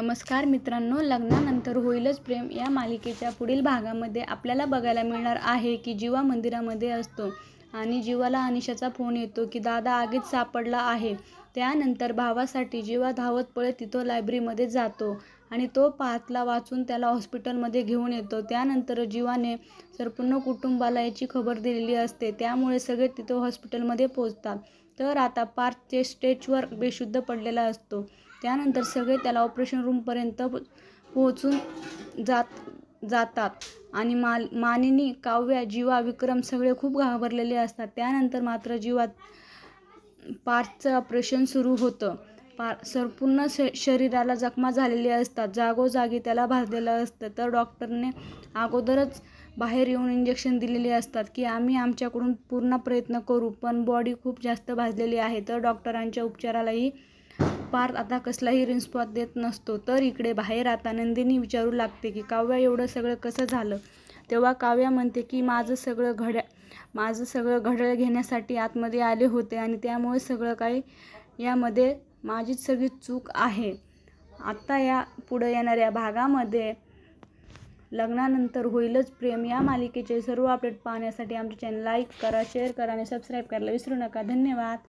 नमस्कार मित्रांनो, लग्नानंतर होईलच प्रेम या मालिकेच्या पुढील भागामध्ये आपल्याला बघायला मिळणार आहे की जीवा मंदिरामध्ये असतो आणि जीवाला अनिशाचा फोन येतो की दादा आगीत सापडला आहे. त्यानंतर भावासाठी जीवा धावत पळत तिथं लायब्ररीमध्ये जातो आणि तो पार्थला वाचून त्याला हॉस्पिटलमध्ये घेऊन येतो. त्यानंतर जीवाने संपूर्ण कुटुंबाला याची खबर दिलेली असते, त्यामुळे सगळे तिथं हॉस्पिटलमध्ये पोहोचतात. तर आता पार्थ स्टेजवर बेशुद्ध पडलेला असतो. त्यानंतर सगळे त्याला ऑपरेशन रूमपर्यंत पोहोचून जातात आणि मानिनी, काव्या, जीवा, विक्रम सगळे खूप घाबरलेले असतात. त्यानंतर मात्र पार्थचं ऑपरेशन सुरू होतं. संपूर्ण शरीराला जखमा झालेल्या असतात, जागोजागी त्याला भाजलेलं असतं. तर डॉक्टरने अगोदरच बाहेर येऊन इंजेक्शन दिलेले असतात की आम्ही आमच्याकडून पूर्ण प्रयत्न करू, पण बॉडी खूप जास्त भाजलेली आहे. तर डॉक्टरांच्या उपचारालाही पार्थ आता कसलाही रिस्पॉन्स देत नसतो. तर इकडे बाहेर आता नंदिनी विचारू लागते की काव्या एवढं सगळं कसं झालं. तेव्हा काव्या म्हणते की माझं सगळं घड्याळ घेण्यासाठी आतमध्ये आले होते आणि त्यामुळे सगळं काही यामध्ये माझीच सगळी चूक आहे. आता या पुढे येणाऱ्या भागामध्ये लग्नानंतर होईलच प्रेम या मालिकेचे सर्व अपडेट पाहण्यासाठी आमच्या चॅनल लाईक करा, शेअर करा आणि सबस्क्राईब करायला विसरू नका. धन्यवाद.